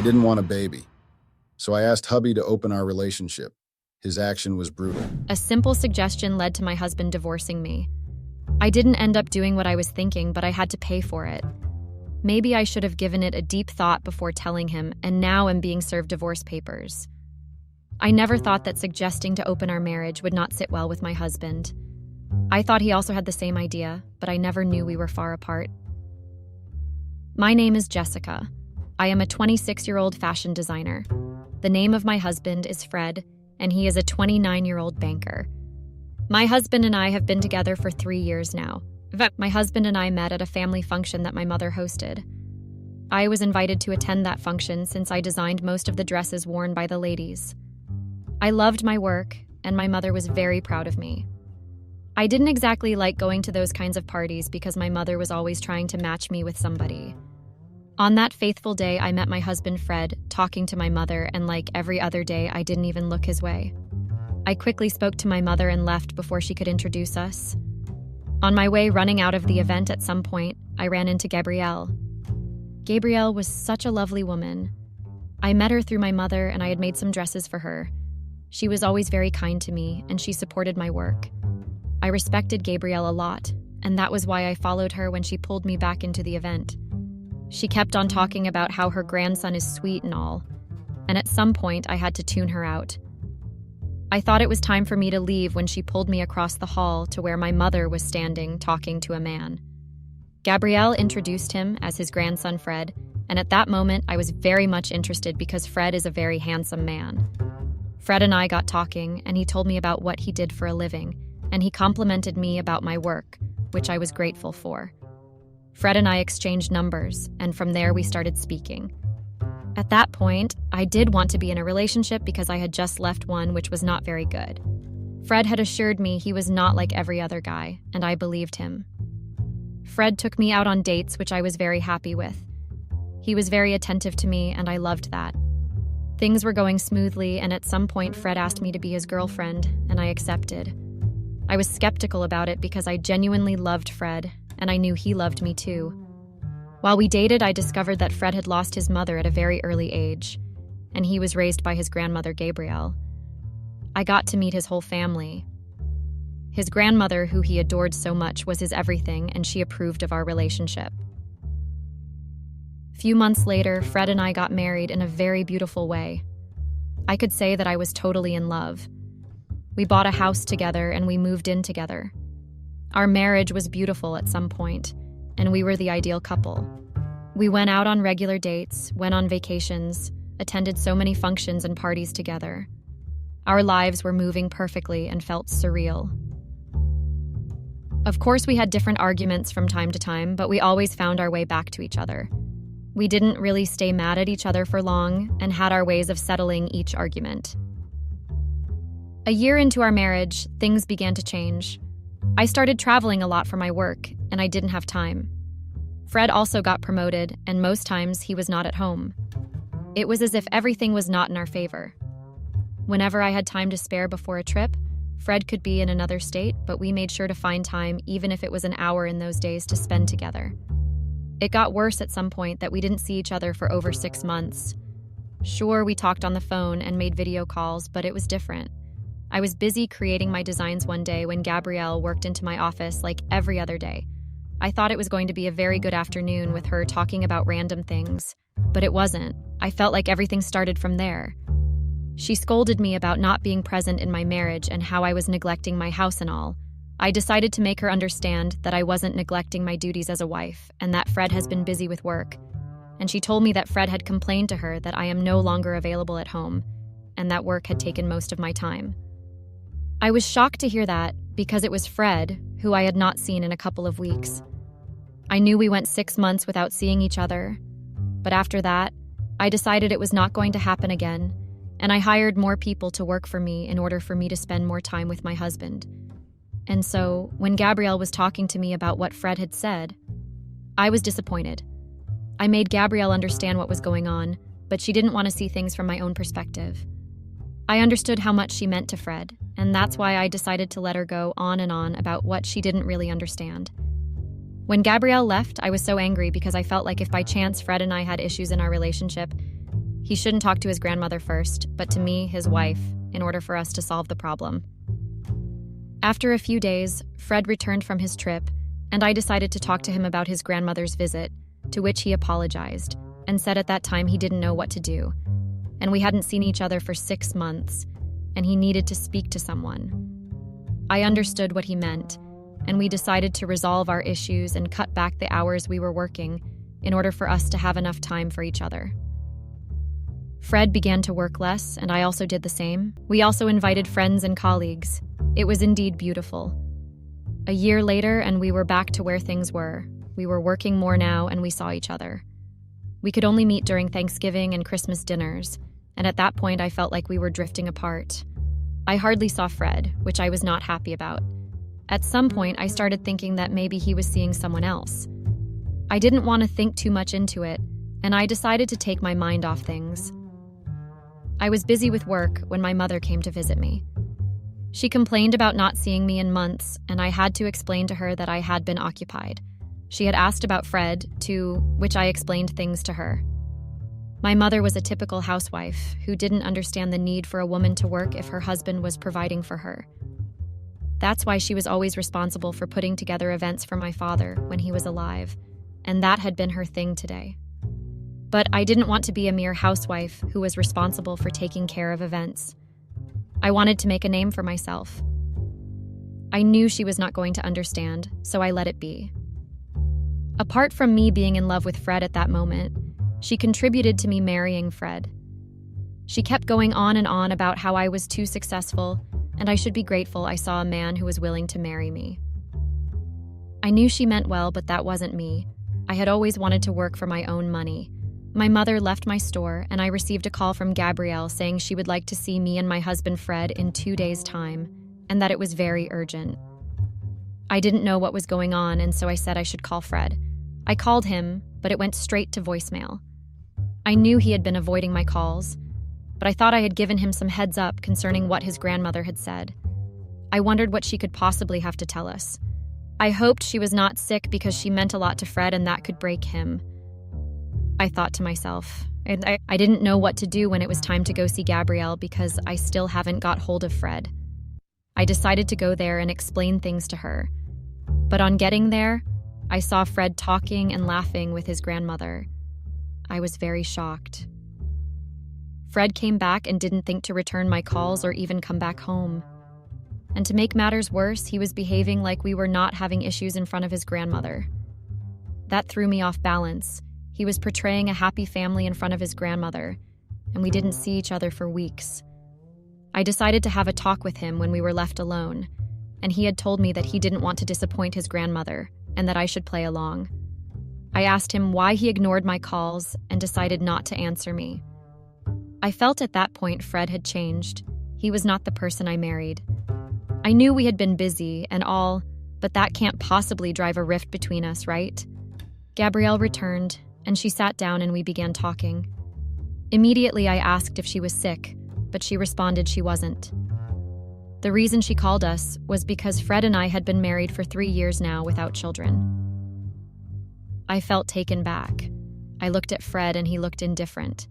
didn't want a baby, so I asked Hubby to open our relationship. His action was brutal. A simple suggestion led to my husband divorcing me. I didn't end up doing what I was thinking, but I had to pay for it. Maybe I should have given it a deep thought before telling him, and now am being served divorce papers. I never thought that suggesting to open our marriage would not sit well with my husband. I thought he also had the same idea, but I never knew we were far apart. My name is Jessica. I am a 26-year-old fashion designer. The name of my husband is Fred, and he is a 29-year-old banker. My husband and I have been together for 3 years now. My husband and I met at a family function that my mother hosted. I was invited to attend that function since I designed most of the dresses worn by the ladies. I loved my work, and my mother was very proud of me. I didn't exactly like going to those kinds of parties because my mother was always trying to match me with somebody. On that faithful day, I met my husband Fred, talking to my mother, and like every other day, I didn't even look his way. I quickly spoke to my mother and left before she could introduce us. On my way running out of the event at some point, I ran into Gabrielle. Gabrielle was such a lovely woman. I met her through my mother, and I had made some dresses for her. She was always very kind to me, and she supported my work. I respected Gabrielle a lot, and that was why I followed her when she pulled me back into the event. She kept on talking about how her grandson is sweet and all, and at some point I had to tune her out. I thought it was time for me to leave when she pulled me across the hall to where my mother was standing talking to a man. Gabrielle introduced him as his grandson Fred, and at that moment I was very much interested because Fred is a very handsome man. Fred and I got talking, and he told me about what he did for a living, and he complimented me about my work, which I was grateful for. Fred and I exchanged numbers, and from there we started speaking. At that point, I did want to be in a relationship because I had just left one which was not very good. Fred had assured me he was not like every other guy, and I believed him. Fred took me out on dates, which I was very happy with. He was very attentive to me, and I loved that. Things were going smoothly, and at some point Fred asked me to be his girlfriend, and I accepted. I was skeptical about it because I genuinely loved Fred, and I knew he loved me too. While we dated, I discovered that Fred had lost his mother at a very early age, and he was raised by his grandmother, Gabrielle. I got to meet his whole family. His grandmother, who he adored so much, was his everything, and she approved of our relationship. A few months later, Fred and I got married in a very beautiful way. I could say that I was totally in love. We bought a house together, and we moved in together. Our marriage was beautiful at some point, and we were the ideal couple. We went out on regular dates, went on vacations, attended so many functions and parties together. Our lives were moving perfectly and felt surreal. Of course, we had different arguments from time to time, but we always found our way back to each other. We didn't really stay mad at each other for long and had our ways of settling each argument. A year into our marriage, things began to change. I started traveling a lot for my work, and I didn't have time. Fred also got promoted, and most times he was not at home. It was as if everything was not in our favor. Whenever I had time to spare before a trip, Fred could be in another state, but we made sure to find time, even if it was an hour in those days, to spend together. It got worse at some point that we didn't see each other for over 6 months. Sure, we talked on the phone and made video calls, but it was different. I was busy creating my designs one day when Gabrielle worked into my office like every other day. I thought it was going to be a very good afternoon with her talking about random things, but it wasn't. I felt like everything started from there. She scolded me about not being present in my marriage and how I was neglecting my house and all. I decided to make her understand that I wasn't neglecting my duties as a wife and that Fred has been busy with work. And she told me that Fred had complained to her that I am no longer available at home and that work had taken most of my time. I was shocked to hear that because it was Fred, who I had not seen in a couple of weeks. I knew we went 6 months without seeing each other, but after that, I decided it was not going to happen again, and I hired more people to work for me in order for me to spend more time with my husband. And so, when Gabrielle was talking to me about what Fred had said, I was disappointed. I made Gabrielle understand what was going on, but she didn't want to see things from my own perspective. I understood how much she meant to Fred, and that's why I decided to let her go on and on about what she didn't really understand. When Gabrielle left, I was so angry because I felt like if by chance Fred and I had issues in our relationship, He shouldn't talk to his grandmother first, but to me, his wife, in order for us to solve the problem. After a few days, Fred returned from his trip, and I decided to talk to him about his grandmother's visit, to which he apologized, and said at that time he didn't know what to do, and we hadn't seen each other for 6 months, and he needed to speak to someone. I understood what he meant, and we decided to resolve our issues and cut back the hours we were working in order for us to have enough time for each other. Fred began to work less, and I also did the same. We also invited friends and colleagues. It was indeed beautiful. A year later, and we were back to where things were. We were working more now, and we saw each other. We could only meet during Thanksgiving and Christmas dinners, and at that point I felt like we were drifting apart. I hardly saw Fred, which I was not happy about. At some point, I started thinking that maybe he was seeing someone else. I didn't want to think too much into it, and I decided to take my mind off things. I was busy with work when my mother came to visit me. She complained about not seeing me in months, and I had to explain to her that I had been occupied. She had asked about Fred, to which I explained things to her. My mother was a typical housewife who didn't understand the need for a woman to work if her husband was providing for her. That's why she was always responsible for putting together events for my father when he was alive, and that had been her thing today. But I didn't want to be a mere housewife who was responsible for taking care of events. I wanted to make a name for myself. I knew she was not going to understand, so I let it be. Apart from me being in love with Fred at that moment, she contributed to me marrying Fred. She kept going on and on about how I was too successful, and I should be grateful I saw a man who was willing to marry me. I knew she meant well, but that wasn't me. I had always wanted to work for my own money. My mother left my store, and I received a call from Gabrielle saying she would like to see me and my husband Fred in 2 days' time, and that it was very urgent. I didn't know what was going on, and so I said I should call Fred. I called him, but it went straight to voicemail. I knew he had been avoiding my calls, but I thought I had given him some heads up concerning what his grandmother had said. I wondered what she could possibly have to tell us. I hoped she was not sick because she meant a lot to Fred and that could break him. I thought to myself, and I didn't know what to do when it was time to go see Gabrielle because I still haven't got hold of Fred. I decided to go there and explain things to her. But on getting there, I saw Fred talking and laughing with his grandmother. I was very shocked. Fred came back and didn't think to return my calls or even come back home. And to make matters worse, he was behaving like we were not having issues in front of his grandmother. That threw me off balance. He was portraying a happy family in front of his grandmother, and we didn't see each other for weeks. I decided to have a talk with him when we were left alone, and he had told me that he didn't want to disappoint his grandmother and that I should play along. I asked him why he ignored my calls and decided not to answer me. I felt at that point Fred had changed. He was not the person I married. I knew we had been busy and all, but that can't possibly drive a rift between us, right? Gabrielle returned, and she sat down and we began talking. Immediately I asked if she was sick, but she responded she wasn't. The reason she called us was because Fred and I had been married for 3 years now without children. I felt taken back. I looked at Fred and he looked indifferent.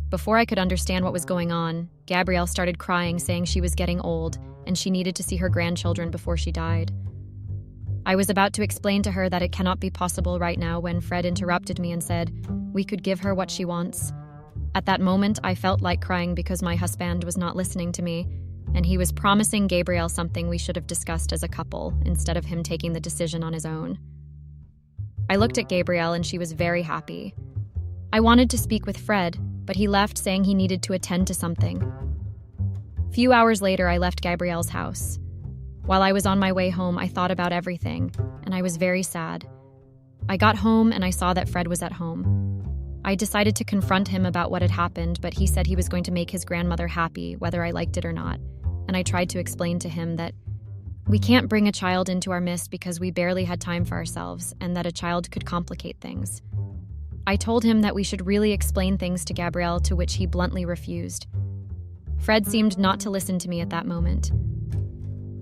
Before I could understand what was going on, Gabrielle started crying, saying she was getting old and she needed to see her grandchildren before she died. I was about to explain to her that it cannot be possible right now when Fred interrupted me and said, we could give her what she wants. At that moment, I felt like crying because my husband was not listening to me, and he was promising Gabrielle something we should have discussed as a couple instead of him taking the decision on his own. I looked at Gabrielle and she was very happy. I wanted to speak with Fred, but he left saying he needed to attend to something. Few hours later, I left Gabrielle's house. While I was on my way home, I thought about everything, and I was very sad. I got home and I saw that Fred was at home. I decided to confront him about what had happened, but he said he was going to make his grandmother happy, whether I liked it or not, and I tried to explain to him that we can't bring a child into our midst because we barely had time for ourselves, and that a child could complicate things. I told him that we should really explain things to Gabrielle, to which he bluntly refused. Fred seemed not to listen to me at that moment.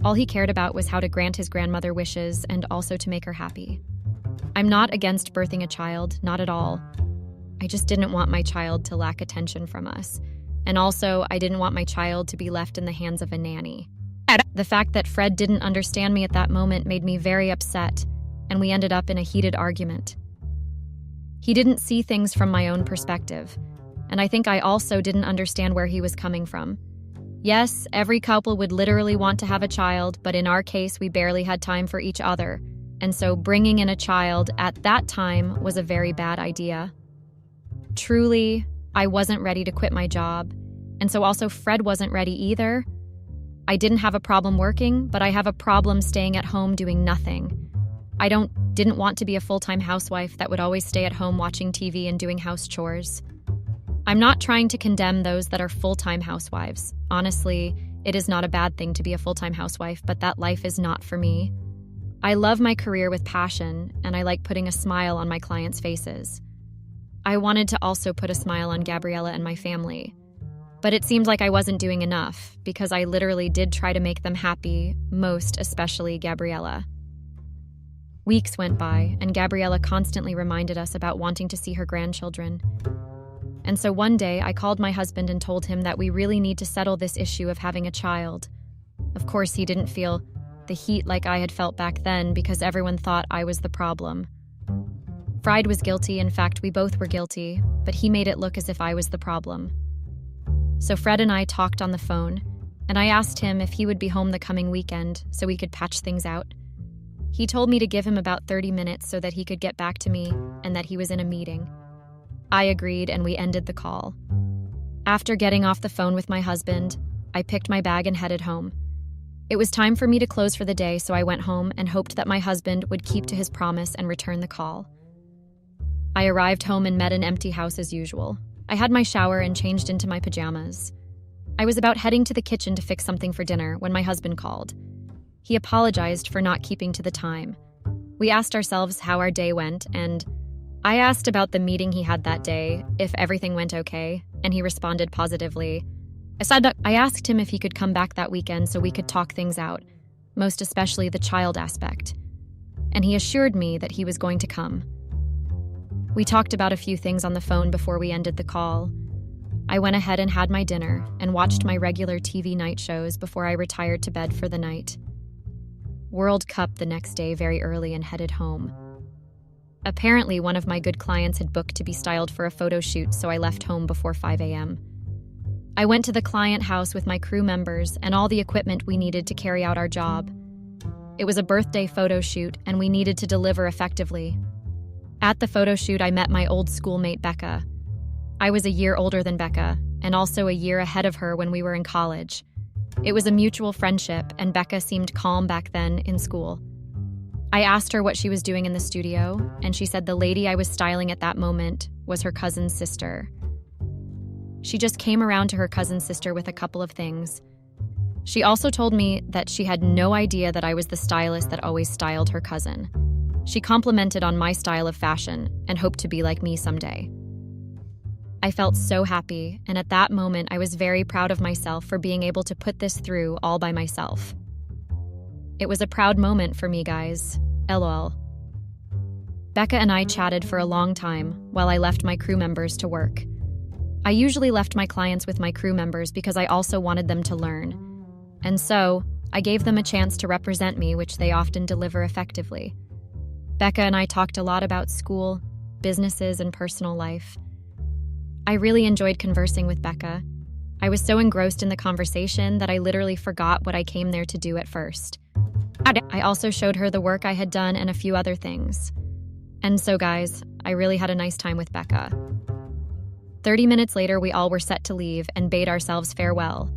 All he cared about was how to grant his grandmother wishes and also to make her happy. I'm not against birthing a child, not at all. I just didn't want my child to lack attention from us. And also, I didn't want my child to be left in the hands of a nanny. The fact that Fred didn't understand me at that moment made me very upset, and we ended up in a heated argument. He didn't see things from my own perspective, and I think I also didn't understand where he was coming from. Yes, every couple would literally want to have a child, but in our case, we barely had time for each other, and so bringing in a child at that time was a very bad idea. Truly, I wasn't ready to quit my job, and so also Fred wasn't ready either. I didn't have a problem working, but I have a problem staying at home doing nothing. I didn't want to be a full-time housewife that would always stay at home watching TV and doing house chores. I'm not trying to condemn those that are full-time housewives. Honestly, it is not a bad thing to be a full-time housewife, but that life is not for me. I love my career with passion, and I like putting a smile on my clients' faces. I wanted to also put a smile on Gabriella and my family. But it seemed like I wasn't doing enough, because I literally did try to make them happy, most especially Gabriella. Weeks went by, and Gabriella constantly reminded us about wanting to see her grandchildren. And so one day, I called my husband and told him that we really need to settle this issue of having a child. Of course, he didn't feel the heat like I had felt back then because everyone thought I was the problem. Fred was guilty, in fact, we both were guilty, but he made it look as if I was the problem. So Fred and I talked on the phone, and I asked him if he would be home the coming weekend so we could patch things out. He told me to give him about 30 minutes so that he could get back to me and that he was in a meeting. I agreed, and we ended the call. After getting off the phone with my husband, I picked my bag and headed home. It was time for me to close for the day, so I went home and hoped that my husband would keep to his promise and return the call. I arrived home and met an empty house as usual. I had my shower and changed into my pajamas. I was about heading to the kitchen to fix something for dinner when my husband called. He apologized for not keeping to the time. We asked ourselves how our day went, and I asked about the meeting he had that day, if everything went okay, and he responded positively. I asked him if he could come back that weekend so we could talk things out, most especially the child aspect, and he assured me that he was going to come. We talked about a few things on the phone before we ended the call. I went ahead and had my dinner and watched my regular TV night shows before I retired to bed for the night. World Cup the next day very early and headed home. Apparently, one of my good clients had booked to be styled for a photo shoot, so I left home before 5 a.m. I went to the client house with my crew members and all the equipment we needed to carry out our job. It was a birthday photo shoot, and we needed to deliver effectively. At the photo shoot, I met my old schoolmate, Becca. I was a year older than Becca, and also a year ahead of her when we were in college. It was a mutual friendship, and Becca seemed calm back then in school. I asked her what she was doing in the studio, and she said the lady I was styling at that moment was her cousin's sister. She just came around to her cousin's sister with a couple of things. She also told me that she had no idea that I was the stylist that always styled her cousin. She complimented on my style of fashion and hoped to be like me someday. I felt so happy, and at that moment I was very proud of myself for being able to put this through all by myself. It was a proud moment for me, guys. LOL. Becca and I chatted for a long time while I left my crew members to work. I usually left my clients with my crew members because I also wanted them to learn. And so, I gave them a chance to represent me, which they often deliver effectively. Becca and I talked a lot about school, businesses, and personal life. I really enjoyed conversing with Becca. I was so engrossed in the conversation that I literally forgot what I came there to do at first. I also showed her the work I had done and a few other things. And so, guys, I really had a nice time with Becca. 30 minutes later, we all were set to leave and bade ourselves farewell.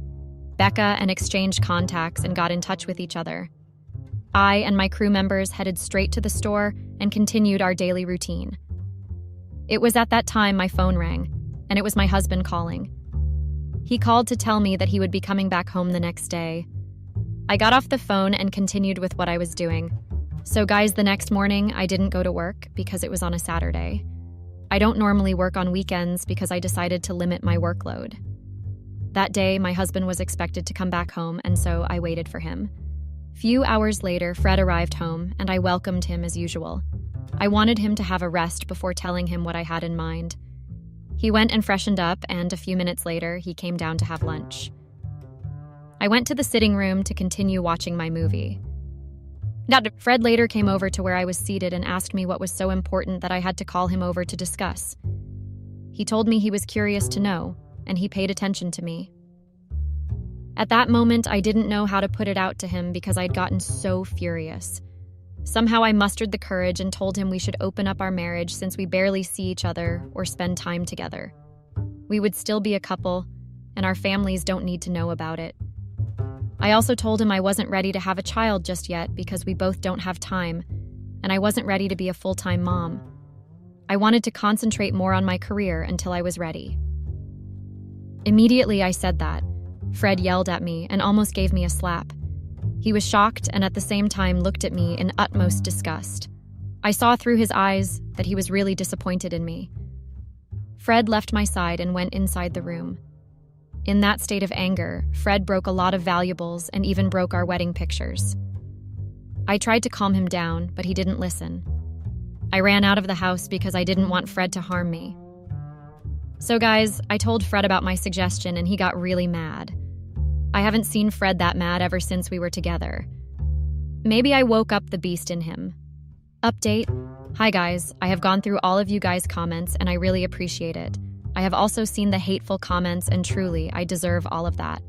Becca and exchanged contacts and got in touch with each other. I and my crew members headed straight to the store and continued our daily routine. It was at that time my phone rang, and it was my husband calling. He called to tell me that he would be coming back home the next day. I got off the phone and continued with what I was doing. So guys, the next morning, I didn't go to work because it was on a Saturday. I don't normally work on weekends because I decided to limit my workload. That day, my husband was expected to come back home, and so I waited for him. Few hours later, Fred arrived home, and I welcomed him as usual. I wanted him to have a rest before telling him what I had in mind. He went and freshened up, and a few minutes later, he came down to have lunch. I went to the sitting room to continue watching my movie. Fred later came over to where I was seated and asked me what was so important that I had to call him over to discuss. He told me he was curious to know, and he paid attention to me. At that moment, I didn't know how to put it out to him because I'd gotten so furious. Somehow I mustered the courage and told him we should open up our marriage since we barely see each other or spend time together. We would still be a couple, and our families don't need to know about it. I also told him I wasn't ready to have a child just yet because we both don't have time, and I wasn't ready to be a full-time mom. I wanted to concentrate more on my career until I was ready. Immediately I said that. Fred yelled at me and almost gave me a slap. He was shocked and at the same time looked at me in utmost disgust. I saw through his eyes that he was really disappointed in me. Fred left my side and went inside the room. In that state of anger, Fred broke a lot of valuables and even broke our wedding pictures. I tried to calm him down, but he didn't listen. I ran out of the house because I didn't want Fred to harm me. So guys, I told Fred about my suggestion and he got really mad. I haven't seen Fred that mad ever since we were together. Maybe I woke up the beast in him. Update. Hi guys, I have gone through all of you guys' comments and I really appreciate it. I have also seen the hateful comments and truly, I deserve all of that.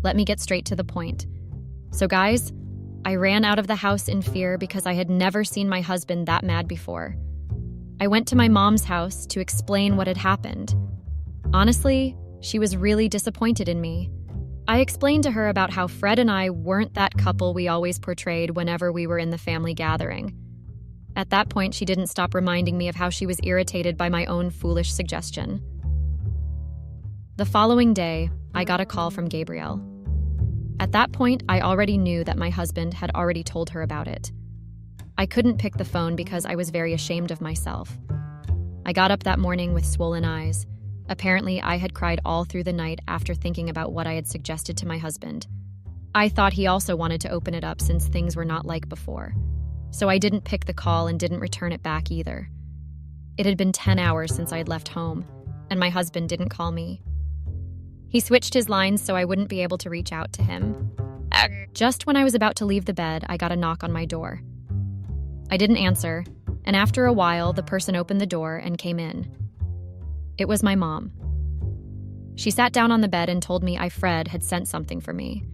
Let me get straight to the point. So guys, I ran out of the house in fear because I had never seen my husband that mad before. I went to my mom's house to explain what had happened. Honestly, she was really disappointed in me. I explained to her about how Fred and I weren't that couple we always portrayed whenever we were in the family gathering. At that point, she didn't stop reminding me of how she was irritated by my own foolish suggestion. The following day, I got a call from Gabrielle. At that point, I already knew that my husband had already told her about it. I couldn't pick the phone because I was very ashamed of myself. I got up that morning with swollen eyes. Apparently, I had cried all through the night after thinking about what I had suggested to my husband. I thought he also wanted to open it up since things were not like before. So I didn't pick the call and didn't return it back either. It had been 10 hours since I had left home, and my husband didn't call me. He switched his lines so I wouldn't be able to reach out to him. Just when I was about to leave the bed, I got a knock on my door. I didn't answer, and after a while, the person opened the door and came in. It was my mom. She sat down on the bed and told me Fred had sent something for me.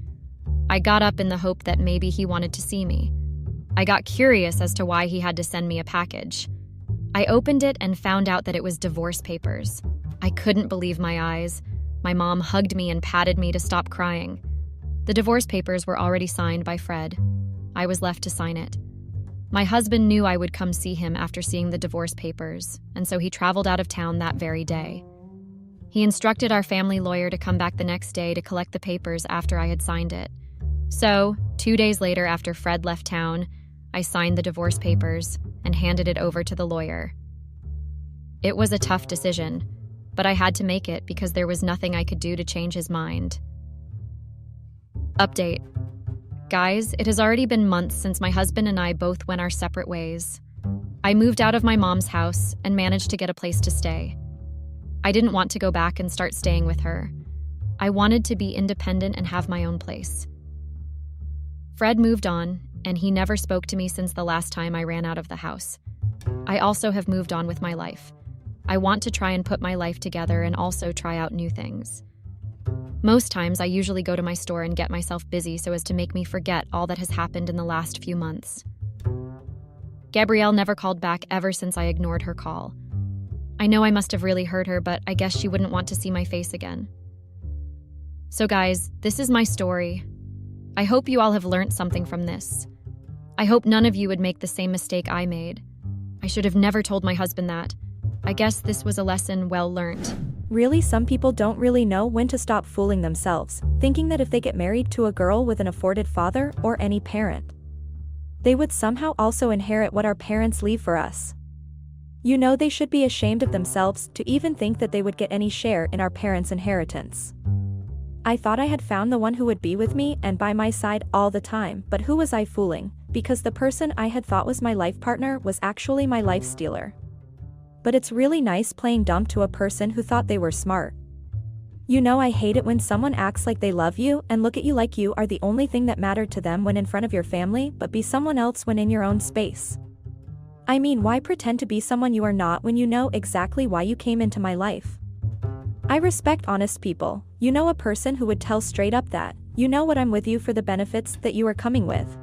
I got up in the hope that maybe he wanted to see me. I got curious as to why he had to send me a package. I opened it and found out that it was divorce papers. I couldn't believe my eyes. My mom hugged me and patted me to stop crying. The divorce papers were already signed by Fred. I was left to sign it. My husband knew I would come see him after seeing the divorce papers, and so he traveled out of town that very day. He instructed our family lawyer to come back the next day to collect the papers after I had signed it. So, 2 days later after Fred left town, I signed the divorce papers and handed it over to the lawyer. It was a tough decision, but I had to make it because there was nothing I could do to change his mind. Update. Guys, it has already been months since my husband and I both went our separate ways. I moved out of my mom's house and managed to get a place to stay. I didn't want to go back and start staying with her. I wanted to be independent and have my own place. Fred moved on, and he never spoke to me since the last time I ran out of the house. I also have moved on with my life. I want to try and put my life together and also try out new things. Most times, I usually go to my store and get myself busy so as to make me forget all that has happened in the last few months. Gabrielle never called back ever since I ignored her call. I know I must have really hurt her, but I guess she wouldn't want to see my face again. So guys, this is my story. I hope you all have learned something from this. I hope none of you would make the same mistake I made. I should have never told my husband that. I guess this was a lesson well learned. Really, some people don't really know when to stop fooling themselves, thinking that if they get married to a girl with an afforded father or any parent, they would somehow also inherit what our parents leave for us. You know, they should be ashamed of themselves to even think that they would get any share in our parents' inheritance. I thought I had found the one who would be with me and by my side all the time, but who was I fooling? Because the person I had thought was my life partner was actually my life stealer. But it's really nice playing dumb to a person who thought they were smart. You know, I hate it when someone acts like they love you and look at you like you are the only thing that mattered to them when in front of your family, but be someone else when in your own space. I mean, why pretend to be someone you are not when you know exactly why you came into my life? I respect honest people. You know, a person who would tell straight up that, you know what, I'm with you for the benefits that you are coming with.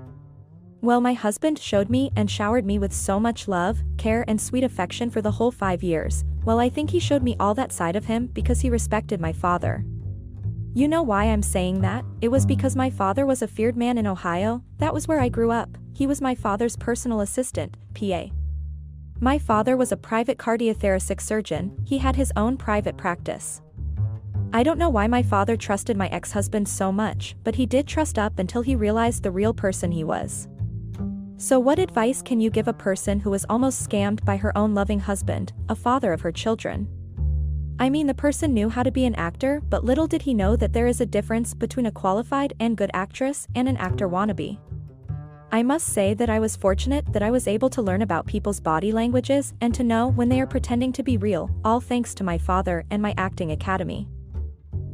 Well, my husband showed me and showered me with so much love, care and sweet affection for the whole 5 years. Well, I think he showed me all that side of him because he respected my father. You know why I'm saying that? It was because my father was a feared man in Ohio. That was where I grew up. He was my father's personal assistant, PA. My father was a private cardiothoracic surgeon. He had his own private practice. I don't know why my father trusted my ex-husband so much, but he did trust up until he realized the real person he was. So what advice can you give a person who was almost scammed by her own loving husband, a father of her children? I mean, the person knew how to be an actor, but little did he know that there is a difference between a qualified and good actress and an actor wannabe. I must say that I was fortunate that I was able to learn about people's body languages and to know when they are pretending to be real, all thanks to my father and my acting academy.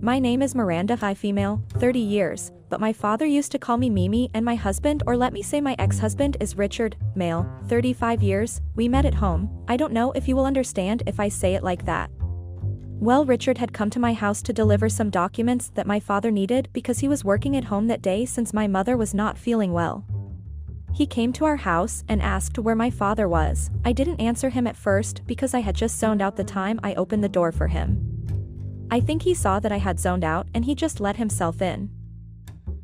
My name is Miranda, female, 30 years, but my father used to call me Mimi, and my husband, or let me say my ex-husband, is Richard, male, 35 years, we met at home. I don't know if you will understand if I say it like that. Well, Richard had come to my house to deliver some documents that my father needed because he was working at home that day since my mother was not feeling well. He came to our house and asked where my father was. I didn't answer him at first because I had just zoned out the time I opened the door for him. I think he saw that I had zoned out and he just let himself in.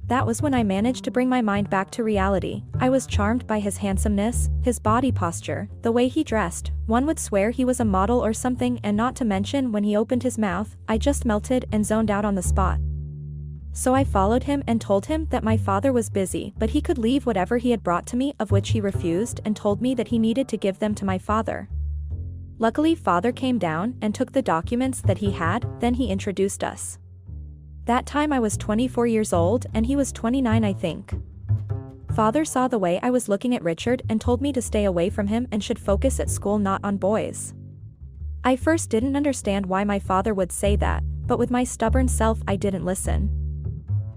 That was when I managed to bring my mind back to reality. I was charmed by his handsomeness, his body posture, the way he dressed. One would swear he was a model or something, and not to mention when he opened his mouth, I just melted and zoned out on the spot. So I followed him and told him that my father was busy, but he could leave whatever he had brought to me, of which he refused and told me that he needed to give them to my father. Luckily, father came down and took the documents that he had, then he introduced us. That time I was 24 years old and he was 29, I think. Father saw the way I was looking at Richard and told me to stay away from him and should focus at school, not on boys. I first didn't understand why my father would say that, but with my stubborn self I didn't listen.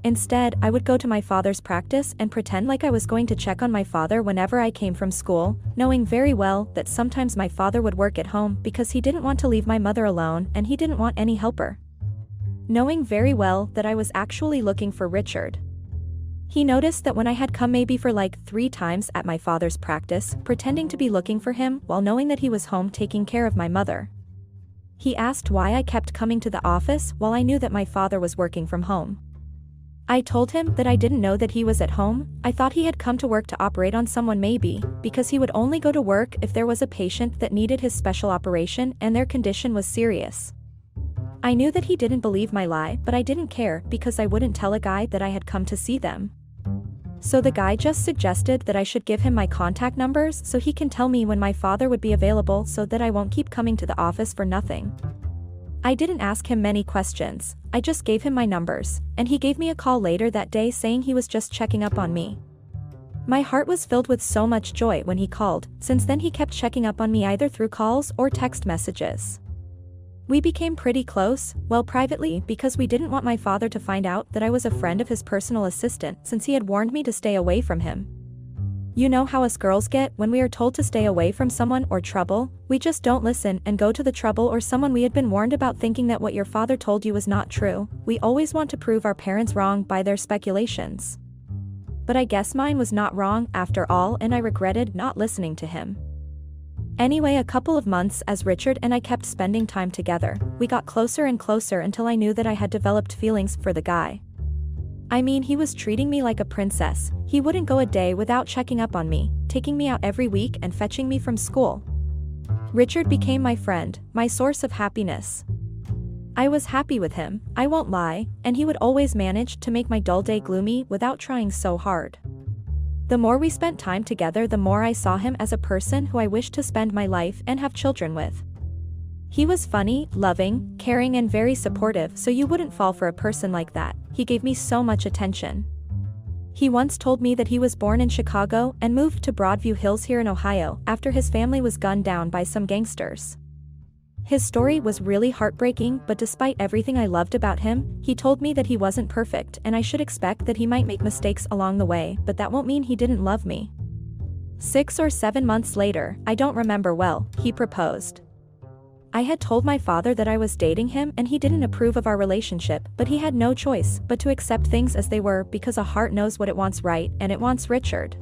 Instead, I would go to my father's practice and pretend like I was going to check on my father whenever I came from school, knowing very well that sometimes my father would work at home because he didn't want to leave my mother alone and he didn't want any helper. Knowing very well that I was actually looking for Richard. He noticed that when I had come maybe for like 3 times at my father's practice, pretending to be looking for him while knowing that he was home taking care of my mother. He asked why I kept coming to the office while I knew that my father was working from home. I told him that I didn't know that he was at home. I thought he had come to work to operate on someone, maybe, because he would only go to work if there was a patient that needed his special operation and their condition was serious. I knew that he didn't believe my lie, but I didn't care because I wouldn't tell a guy that I had come to see them. So the guy just suggested that I should give him my contact numbers so he can tell me when my father would be available so that I won't keep coming to the office for nothing. I didn't ask him many questions, I just gave him my numbers, and he gave me a call later that day saying he was just checking up on me. My heart was filled with so much joy when he called. Since then he kept checking up on me either through calls or text messages. We became pretty close, well, privately, because we didn't want my father to find out that I was a friend of his personal assistant since he had warned me to stay away from him. You know how us girls get when we are told to stay away from someone or trouble, we just don't listen and go to the trouble or someone we had been warned about, thinking that what your father told you was not true. We always want to prove our parents wrong by their speculations. But I guess mine was not wrong after all, and I regretted not listening to him. Anyway, a couple of months as Richard and I kept spending time together, we got closer and closer until I knew that I had developed feelings for the guy. I mean, he was treating me like a princess. He wouldn't go a day without checking up on me, taking me out every week and fetching me from school. Richard became my friend, my source of happiness. I was happy with him, I won't lie, and he would always manage to make my dull day gloomy without trying so hard. The more we spent time together, the more I saw him as a person who I wished to spend my life and have children with. He was funny, loving, caring and very supportive, so you wouldn't fall for a person like that. He gave me so much attention. He once told me that he was born in Chicago and moved to Broadview Hills here in Ohio after his family was gunned down by some gangsters. His story was really heartbreaking, but despite everything I loved about him, he told me that he wasn't perfect and I should expect that he might make mistakes along the way, but that won't mean he didn't love me. 6 or 7 months later, I don't remember well, he proposed. I had told my father that I was dating him and he didn't approve of our relationship, but he had no choice but to accept things as they were because a heart knows what it wants, right, and it wants Richard.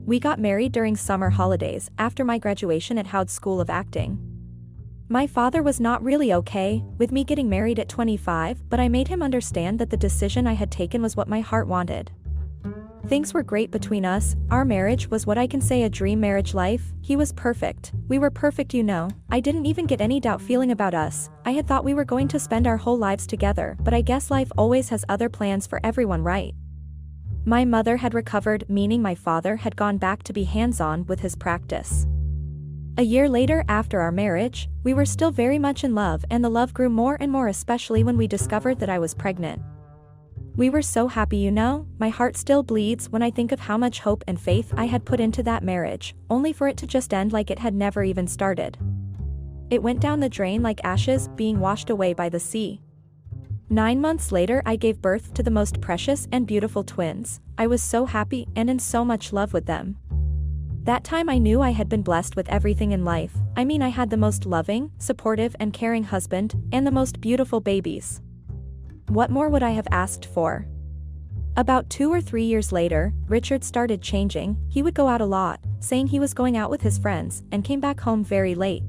We got married during summer holidays after my graduation at Howard School of Acting. My father was not really okay with me getting married at 25, but I made him understand that the decision I had taken was what my heart wanted. Things were great between us, our marriage was what I can say a dream marriage life, he was perfect, we were perfect, you know, I didn't even get any doubt feeling about us, I had thought we were going to spend our whole lives together, but I guess life always has other plans for everyone, right? My mother had recovered, meaning my father had gone back to be hands-on with his practice. A year later after our marriage, we were still very much in love and the love grew more and more, especially when we discovered that I was pregnant. We were so happy, you know, my heart still bleeds when I think of how much hope and faith I had put into that marriage, only for it to just end like it had never even started. It went down the drain like ashes being washed away by the sea. 9 months later I gave birth to the most precious and beautiful twins. I was so happy and in so much love with them. That time I knew I had been blessed with everything in life. I mean, I had the most loving, supportive and caring husband, and the most beautiful babies. What more would I have asked for? About 2 or 3 years later, Richard started changing. He would go out a lot, saying he was going out with his friends, and came back home very late.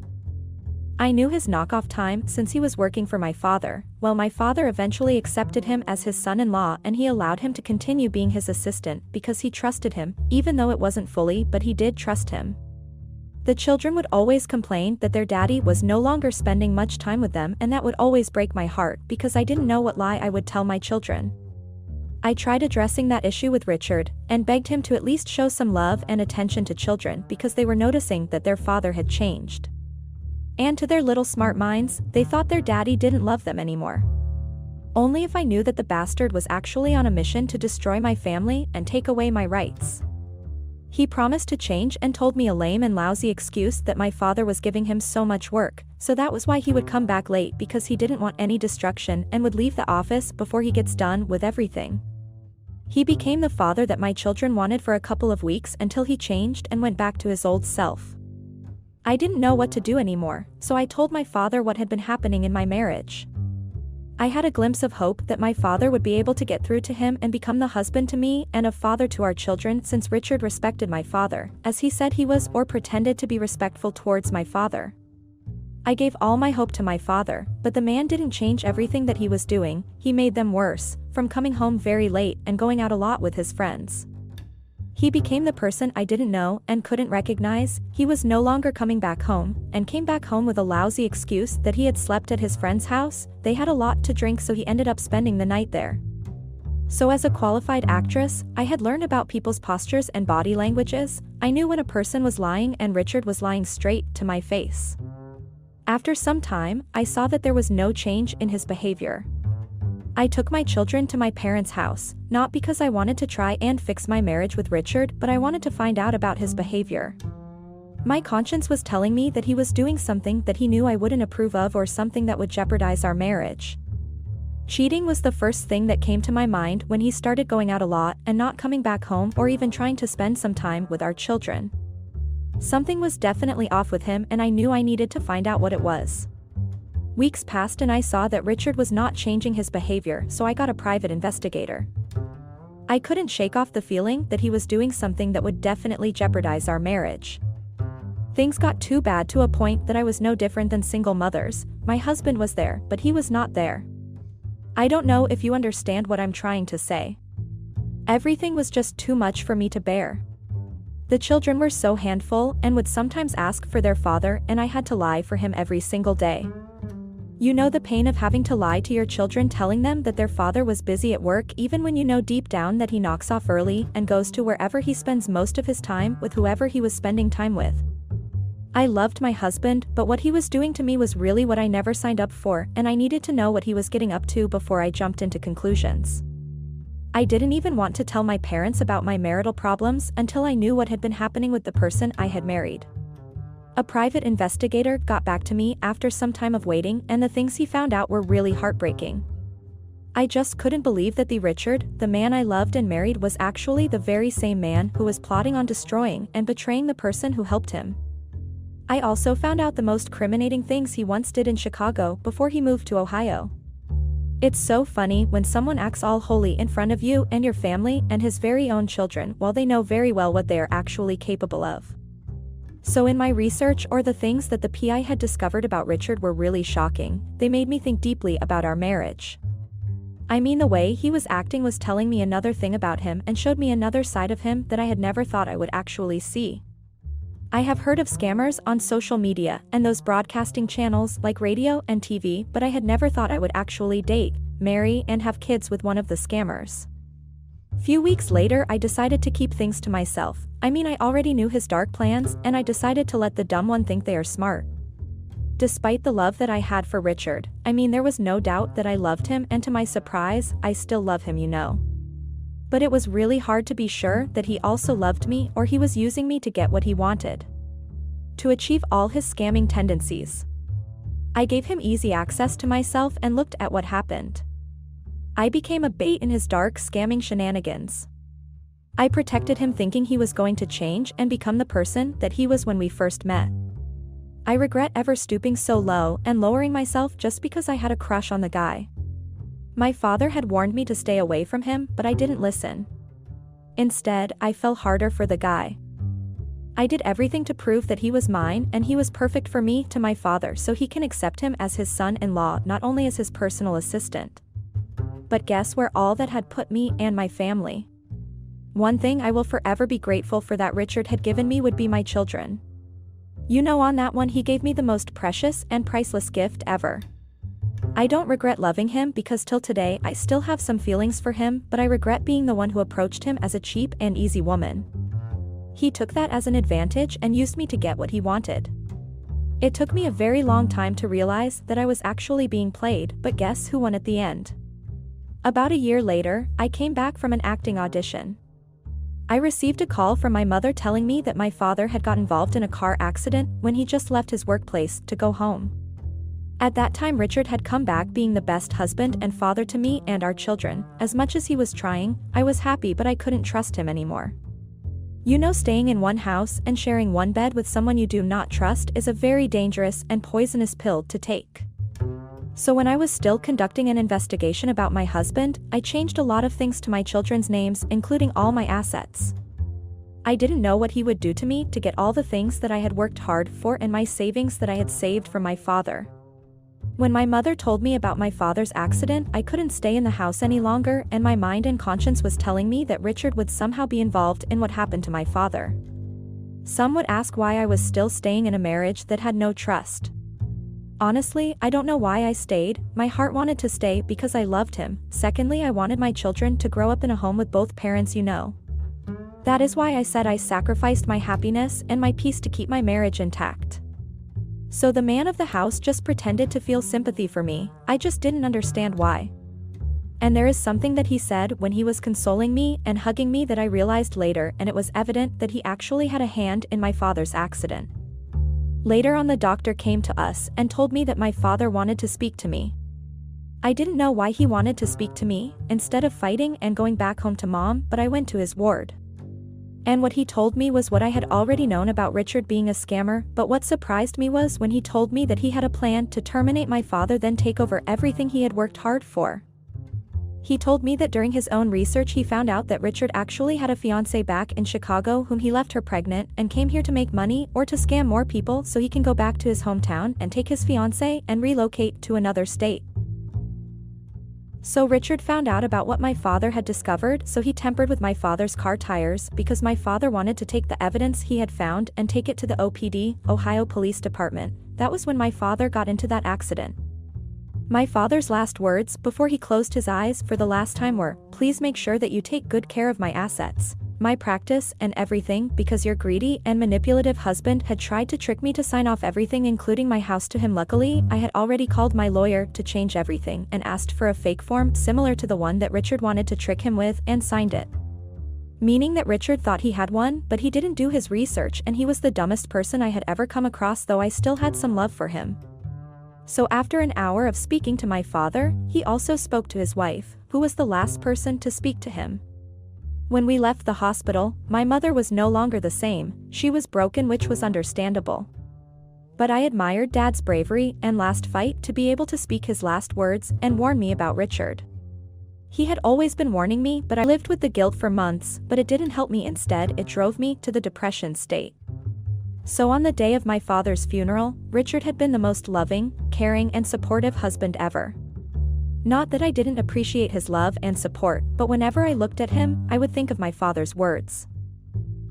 I knew his knockoff time since he was working for my father. Well, my father eventually accepted him as his son-in-law and he allowed him to continue being his assistant because he trusted him, even though it wasn't fully, but he did trust him. The children would always complain that their daddy was no longer spending much time with them, and that would always break my heart because I didn't know what lie I would tell my children. I tried addressing that issue with Richard and begged him to at least show some love and attention to children because they were noticing that their father had changed. And to their little smart minds, they thought their daddy didn't love them anymore. Only if I knew that the bastard was actually on a mission to destroy my family and take away my rights. He promised to change and told me a lame and lousy excuse that my father was giving him so much work, so that was why he would come back late because he didn't want any destruction and would leave the office before he gets done with everything. He became the father that my children wanted for a couple of weeks until he changed and went back to his old self. I didn't know what to do anymore, so I told my father what had been happening in my marriage. I had a glimpse of hope that my father would be able to get through to him and become the husband to me and a father to our children, since Richard respected my father, as he said he was, or pretended to be respectful towards my father. I gave all my hope to my father, but the man didn't change everything that he was doing, he made them worse, from coming home very late and going out a lot with his friends. He became the person I didn't know and couldn't recognize. He was no longer coming back home, and came back home with a lousy excuse that he had slept at his friend's house. They had a lot to drink, so he ended up spending the night there. So as a qualified actress, I had learned about people's postures and body languages. I knew when a person was lying, and Richard was lying straight to my face. After some time, I saw that there was no change in his behavior. I took my children to my parents' house, not because I wanted to try and fix my marriage with Richard, but I wanted to find out about his behavior. My conscience was telling me that he was doing something that he knew I wouldn't approve of, or something that would jeopardize our marriage. Cheating was the first thing that came to my mind when he started going out a lot and not coming back home or even trying to spend some time with our children. Something was definitely off with him, and I knew I needed to find out what it was. Weeks passed and I saw that Richard was not changing his behavior, so I got a private investigator. I couldn't shake off the feeling that he was doing something that would definitely jeopardize our marriage. Things got too bad to a point that I was no different than single mothers. My husband was there, but he was not there. I don't know if you understand what I'm trying to say. Everything was just too much for me to bear. The children were so handful and would sometimes ask for their father, and I had to lie for him every single day. You know the pain of having to lie to your children, telling them that their father was busy at work, even when you know deep down that he knocks off early and goes to wherever he spends most of his time with whoever he was spending time with. I loved my husband, but what he was doing to me was really what I never signed up for, and I needed to know what he was getting up to before I jumped into conclusions. I didn't even want to tell my parents about my marital problems until I knew what had been happening with the person I had married. A private investigator got back to me after some time of waiting, and the things he found out were really heartbreaking. I just couldn't believe that the Richard, the man I loved and married, was actually the very same man who was plotting on destroying and betraying the person who helped him. I also found out the most criminating things he once did in Chicago before he moved to Ohio. It's so funny when someone acts all holy in front of you and your family and his very own children while they know very well what they are actually capable of. So in my research, the things that the PI had discovered about Richard were really shocking. They made me think deeply about our marriage. I mean, the way he was acting was telling me another thing about him and showed me another side of him that I had never thought I would actually see. I have heard of scammers on social media and those broadcasting channels like radio and TV, but I had never thought I would actually date, marry, and have kids with one of the scammers. Few weeks later, I decided to keep things to myself. I mean, I already knew his dark plans, and I decided to let the dumb one think they are smart. Despite the love that I had for Richard, there was no doubt that I loved him, and to my surprise, I still love him, But it was really hard to be sure that he also loved me, or he was using me to get what he wanted. To achieve all his scamming tendencies. I gave him easy access to myself and looked at what happened. I became a bait in his dark scamming shenanigans. I protected him thinking he was going to change and become the person that he was when we first met. I regret ever stooping so low and lowering myself just because I had a crush on the guy. My father had warned me to stay away from him, but I didn't listen. Instead, I fell harder for the guy. I did everything to prove that he was mine and he was perfect for me to my father so he can accept him as his son-in-law, not only as his personal assistant. But guess where all that had put me and my family? One thing I will forever be grateful for that Richard had given me would be my children. On that one, he gave me the most precious and priceless gift ever. I don't regret loving him because till today I still have some feelings for him, but I regret being the one who approached him as a cheap and easy woman. He took that as an advantage and used me to get what he wanted. It took me a very long time to realize that I was actually being played, but guess who won at the end? About a year later, I came back from an acting audition. I received a call from my mother telling me that my father had got involved in a car accident when he just left his workplace to go home. At that time, Richard had come back being the best husband and father to me and our children. As much as he was trying, I was happy, but I couldn't trust him anymore. Staying in one house and sharing one bed with someone you do not trust is a very dangerous and poisonous pill to take. So when I was still conducting an investigation about my husband, I changed a lot of things to my children's names, including all my assets. I didn't know what he would do to me to get all the things that I had worked hard for and my savings that I had saved from my father. When my mother told me about my father's accident, I couldn't stay in the house any longer, and my mind and conscience was telling me that Richard would somehow be involved in what happened to my father. Some would ask why I was still staying in a marriage that had no trust. Honestly, I don't know why I stayed. My heart wanted to stay because I loved him. Secondly, I wanted my children to grow up in a home with both parents, That is why I said I sacrificed my happiness and my peace to keep my marriage intact. So the man of the house just pretended to feel sympathy for me. I just didn't understand why. And there is something that he said when he was consoling me and hugging me that I realized later, and it was evident that he actually had a hand in my father's accident. Later on, the doctor came to us and told me that my father wanted to speak to me. I didn't know why he wanted to speak to me, instead of fighting and going back home to mom, but I went to his ward. And what he told me was what I had already known about Richard being a scammer, but what surprised me was when he told me that he had a plan to terminate my father, then take over everything he had worked hard for. He told me that during his own research he found out that Richard actually had a fiancée back in Chicago whom he left her pregnant and came here to make money or to scam more people so he can go back to his hometown and take his fiancée and relocate to another state. So Richard found out about what my father had discovered, so he tempered with my father's car tires because my father wanted to take the evidence he had found and take it to the OPD, Ohio Police Department. That was when my father got into that accident. My father's last words before he closed his eyes for the last time were, "Please make sure that you take good care of my assets, my practice, and everything, because your greedy and manipulative husband had tried to trick me to sign off everything, including my house, to him." Luckily, I had already called my lawyer to change everything and asked for a fake form similar to the one that Richard wanted to trick him with and signed it. Meaning that Richard thought he had one, but he didn't do his research and he was the dumbest person I had ever come across, though I still had some love for him. So after an hour of speaking to my father, he also spoke to his wife, who was the last person to speak to him. When we left the hospital, my mother was no longer the same, she was broken, which was understandable. But I admired Dad's bravery and last fight to be able to speak his last words and warn me about Richard. He had always been warning me, but I lived with the guilt for months, but it didn't help me. Instead, it drove me to the depression state. So on the day of my father's funeral, Richard had been the most loving, caring, and supportive husband ever. Not that I didn't appreciate his love and support, but whenever I looked at him, I would think of my father's words.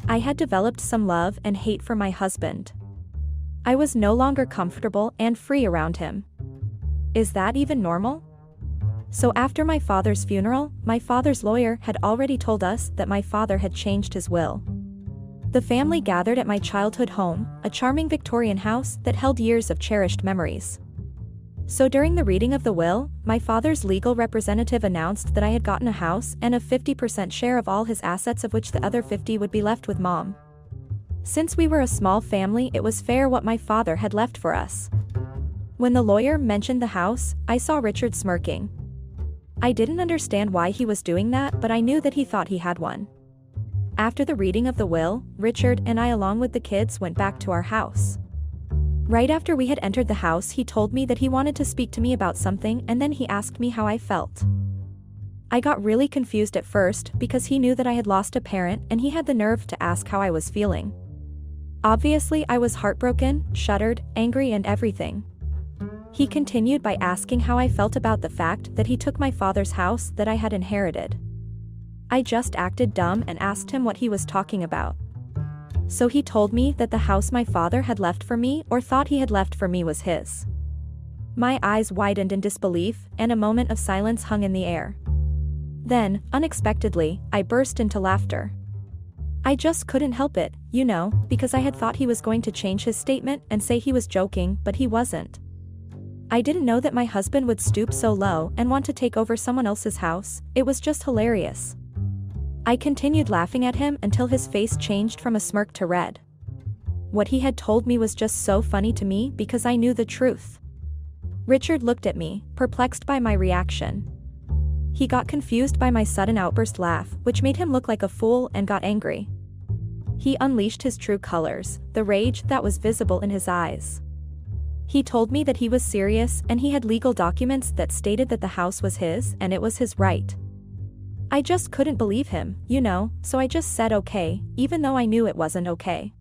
I had developed some love and hate for my husband. I was no longer comfortable and free around him. Is that even normal? So after my father's funeral, my father's lawyer had already told us that my father had changed his will. The family gathered at my childhood home, a charming Victorian house that held years of cherished memories. So during the reading of the will, my father's legal representative announced that I had gotten a house and a 50% share of all his assets, of which the other 50 would be left with Mom. Since we were a small family, it was fair what my father had left for us. When the lawyer mentioned the house, I saw Richard smirking. I didn't understand why he was doing that, but I knew that he thought he had one. After the reading of the will, Richard and I, along with the kids, went back to our house. Right after we had entered the house, he told me that he wanted to speak to me about something, and then he asked me how I felt. I got really confused at first because he knew that I had lost a parent and he had the nerve to ask how I was feeling. Obviously, I was heartbroken, shuddered, angry, and everything. He continued by asking how I felt about the fact that he took my father's house that I had inherited. I just acted dumb and asked him what he was talking about. So he told me that the house my father had left for me, or thought he had left for me, was his. My eyes widened in disbelief, and a moment of silence hung in the air. Then, unexpectedly, I burst into laughter. I just couldn't help it, because I had thought he was going to change his statement and say he was joking, but he wasn't. I didn't know that my husband would stoop so low and want to take over someone else's house. It was just hilarious. I continued laughing at him until his face changed from a smirk to red. What he had told me was just so funny to me because I knew the truth. Richard looked at me, perplexed by my reaction. He got confused by my sudden outburst laugh, which made him look like a fool, and got angry. He unleashed his true colors, the rage that was visible in his eyes. He told me that he was serious and he had legal documents that stated that the house was his and it was his right. I just couldn't believe him, so I just said okay, even though I knew it wasn't okay.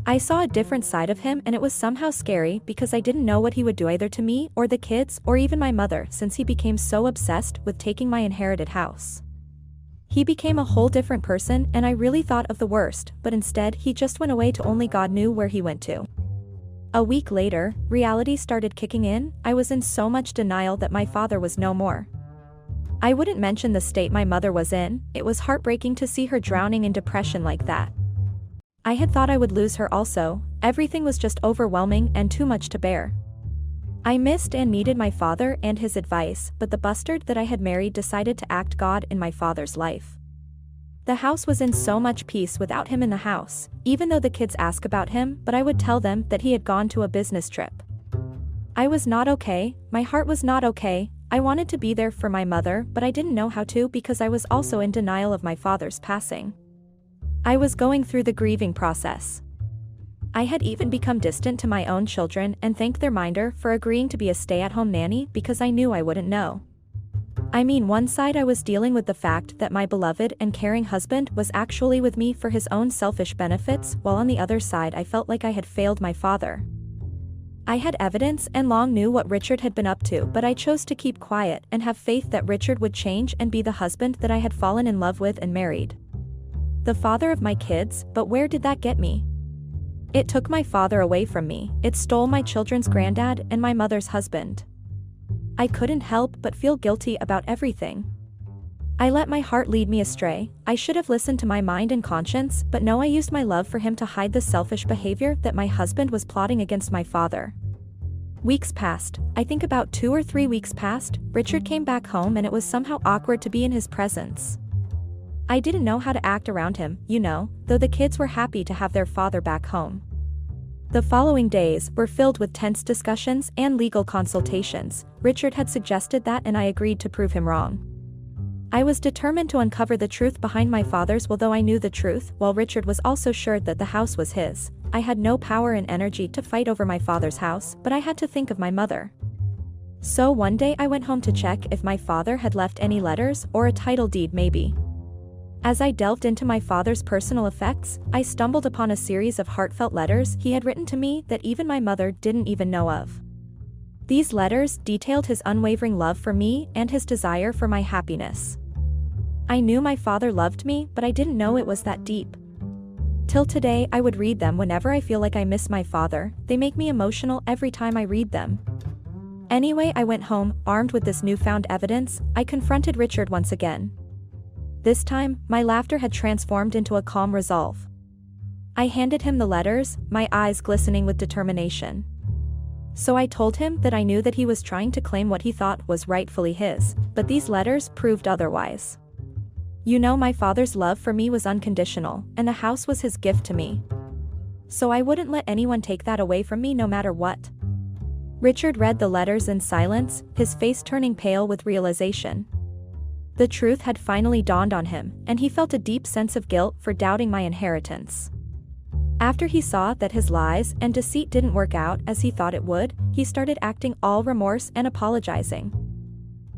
I saw a different side of him, and it was somehow scary because I didn't know what he would do either to me or the kids or even my mother, since he became so obsessed with taking my inherited house. He became a whole different person, and I really thought of the worst, but instead he just went away to only God knew where he went to. A week later, reality started kicking in. I was in so much denial that my father was no more. I wouldn't mention the state my mother was in. It was heartbreaking to see her drowning in depression like that. I had thought I would lose her also. Everything was just overwhelming and too much to bear. I missed and needed my father and his advice, but the bastard that I had married decided to act God in my father's life. The house was in so much peace without him in the house, even though the kids ask about him, but I would tell them that he had gone to a business trip. I was not okay, my heart was not okay. I wanted to be there for my mother, but I didn't know how to because I was also in denial of my father's passing. I was going through the grieving process. I had even become distant to my own children and thanked their minder for agreeing to be a stay-at-home nanny because I knew I wouldn't know. One side I was dealing with the fact that my beloved and caring husband was actually with me for his own selfish benefits, while on the other side I felt like I had failed my father. I had evidence and long knew what Richard had been up to, but I chose to keep quiet and have faith that Richard would change and be the husband that I had fallen in love with and married. The father of my kids, but where did that get me? It took my father away from me. It stole my children's granddad and my mother's husband. I couldn't help but feel guilty about everything. I let my heart lead me astray. I should have listened to my mind and conscience, but no, I used my love for him to hide the selfish behavior that my husband was plotting against my father. Weeks passed. I think about 2 or 3 weeks passed. Richard came back home and it was somehow awkward to be in his presence. I didn't know how to act around him, though the kids were happy to have their father back home. The following days were filled with tense discussions and legal consultations. Richard had suggested that, and I agreed to prove him wrong. I was determined to uncover the truth behind my father's will. Though I knew the truth, while Richard was also sure that the house was his, I had no power and energy to fight over my father's house, but I had to think of my mother. So one day I went home to check if my father had left any letters or a title deed maybe. As I delved into my father's personal effects, I stumbled upon a series of heartfelt letters he had written to me that even my mother didn't even know of. These letters detailed his unwavering love for me and his desire for my happiness. I knew my father loved me, but I didn't know it was that deep. Till today, I would read them whenever I feel like I miss my father. They make me emotional every time I read them. Anyway, I went home, armed with this newfound evidence. I confronted Richard once again. This time, my laughter had transformed into a calm resolve. I handed him the letters, my eyes glistening with determination. So I told him that I knew that he was trying to claim what he thought was rightfully his, but these letters proved otherwise. My father's love for me was unconditional, and the house was his gift to me. So I wouldn't let anyone take that away from me no matter what. Richard read the letters in silence, his face turning pale with realization. The truth had finally dawned on him, and he felt a deep sense of guilt for doubting my inheritance. After he saw that his lies and deceit didn't work out as he thought it would, he started acting all remorse and apologizing.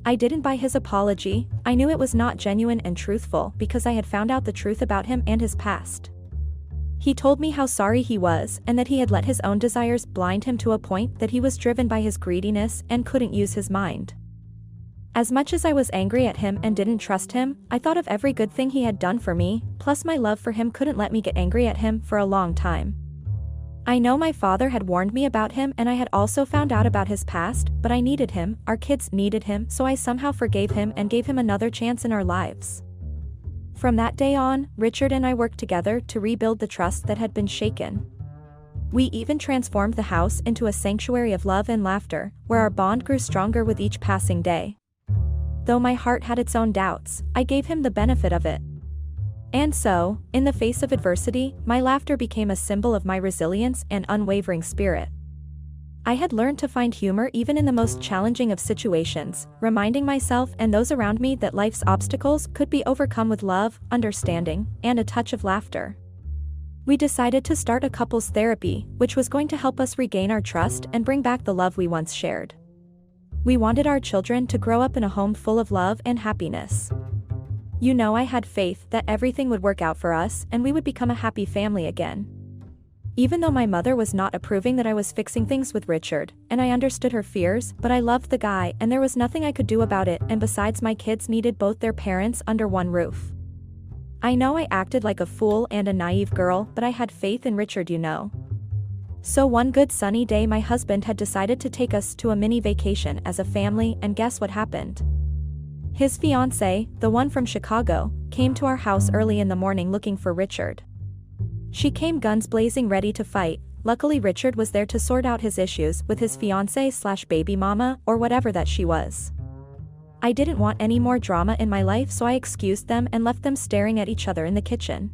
I didn't buy his apology. I knew it was not genuine and truthful because I had found out the truth about him and his past. He told me how sorry he was and that he had let his own desires blind him to a point that he was driven by his greediness and couldn't use his mind. As much as I was angry at him and didn't trust him, I thought of every good thing he had done for me, plus my love for him couldn't let me get angry at him for a long time. I know my father had warned me about him and I had also found out about his past, but I needed him, our kids needed him, so I somehow forgave him and gave him another chance in our lives. From that day on, Richard and I worked together to rebuild the trust that had been shaken. We even transformed the house into a sanctuary of love and laughter, where our bond grew stronger with each passing day. Though my heart had its own doubts, I gave him the benefit of it. And so, in the face of adversity, my laughter became a symbol of my resilience and unwavering spirit. I had learned to find humor even in the most challenging of situations, reminding myself and those around me that life's obstacles could be overcome with love, understanding, and a touch of laughter. We decided to start a couples therapy, which was going to help us regain our trust and bring back the love we once shared. We wanted our children to grow up in a home full of love and happiness. I had faith that everything would work out for us and we would become a happy family again. Even though my mother was not approving that I was fixing things with Richard, and I understood her fears, but I loved the guy and there was nothing I could do about it, and besides, my kids needed both their parents under one roof. I know I acted like a fool and a naive girl, but I had faith in Richard. So one good sunny day my husband had decided to take us to a mini vacation as a family, and guess what happened? His fiancée, the one from Chicago, came to our house early in the morning looking for Richard. She came guns blazing ready to fight. Luckily Richard was there to sort out his issues with his fiancée/baby mama, or whatever that she was. I didn't want any more drama in my life, so I excused them and left them staring at each other in the kitchen.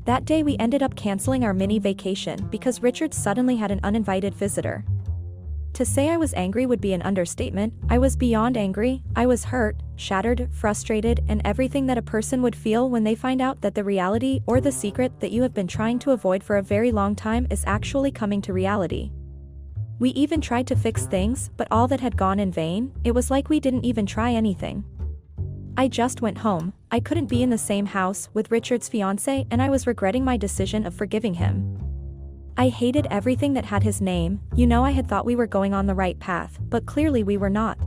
That day we ended up canceling our mini vacation because Richard suddenly had an uninvited visitor. To say I was angry would be an understatement. I was beyond angry. I was hurt, shattered, frustrated, and everything that a person would feel when they find out that the reality or the secret that you have been trying to avoid for a very long time is actually coming to reality. We even tried to fix things, but all that had gone in vain. It was like we didn't even try anything. I just went home. I couldn't be in the same house with Richard's fiancée, and I was regretting my decision of forgiving him. I hated everything that had his name. I had thought we were going on the right path, but clearly we were not.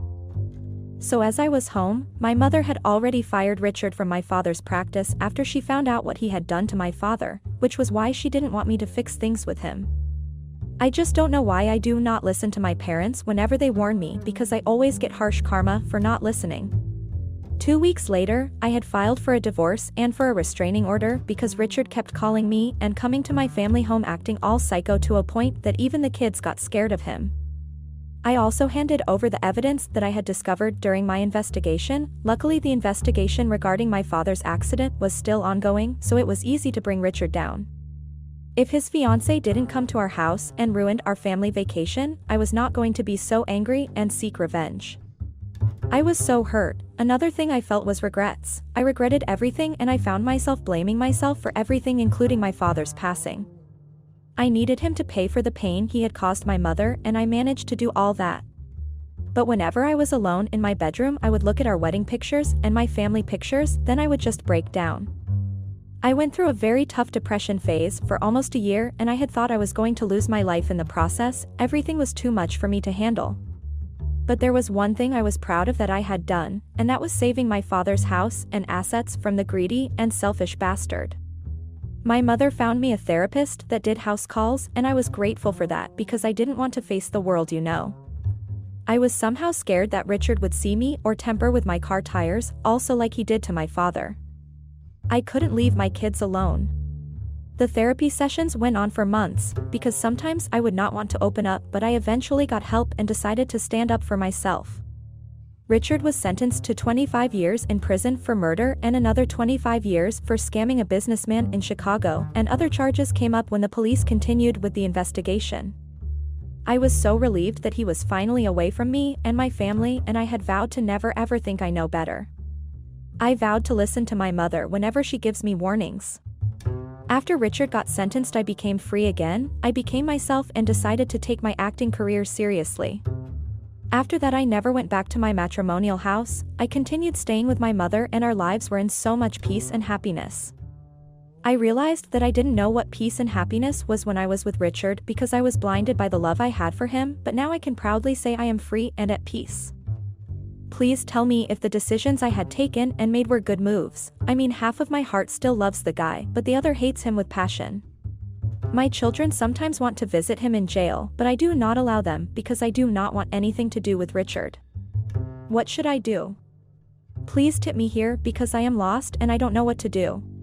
So as I was home, my mother had already fired Richard from my father's practice after she found out what he had done to my father, which was why she didn't want me to fix things with him. I just don't know why I do not listen to my parents whenever they warn me, because I always get harsh karma for not listening. 2 weeks later, I had filed for a divorce and for a restraining order because Richard kept calling me and coming to my family home acting all psycho to a point that even the kids got scared of him. I also handed over the evidence that I had discovered during my investigation. Luckily, the investigation regarding my father's accident was still ongoing, so it was easy to bring Richard down. If his fiancée didn't come to our house and ruined our family vacation, I was not going to be so angry and seek revenge. I was so hurt. Another thing I felt was regrets. I regretted everything and I found myself blaming myself for everything, including my father's passing. I needed him to pay for the pain he had caused my mother, and I managed to do all that. But whenever I was alone in my bedroom, I would look at our wedding pictures and my family pictures, then I would just break down. I went through a very tough depression phase for almost a year, and I had thought I was going to lose my life in the process. Everything was too much for me to handle. But there was one thing I was proud of that I had done, and that was saving my father's house and assets from the greedy and selfish bastard. My mother found me a therapist that did house calls, and I was grateful for that because I didn't want to face the world, you know. I was somehow scared that Richard would see me or temper with my car tires, also like he did to my father. I couldn't leave my kids alone. The therapy sessions went on for months, because sometimes I would not want to open up, but I eventually got help and decided to stand up for myself. Richard was sentenced to 25 years in prison for murder and another 25 years for scamming a businessman in Chicago, and other charges came up when the police continued with the investigation. I was so relieved that he was finally away from me and my family, and I had vowed to never ever think I know better. I vowed to listen to my mother whenever she gives me warnings. After Richard got sentenced, I became free again. I became myself and decided to take my acting career seriously. After that, I never went back to my matrimonial house. I continued staying with my mother, and our lives were in so much peace and happiness. I realized that I didn't know what peace and happiness was when I was with Richard because I was blinded by the love I had for him, but now I can proudly say I am free and at peace. Please tell me if the decisions I had taken and made were good moves. I mean, half of my heart still loves the guy, but the other hates him with passion. My children sometimes want to visit him in jail, but I do not allow them because I do not want anything to do with Richard. What should I do? Please tip me here because I am lost and I don't know what to do.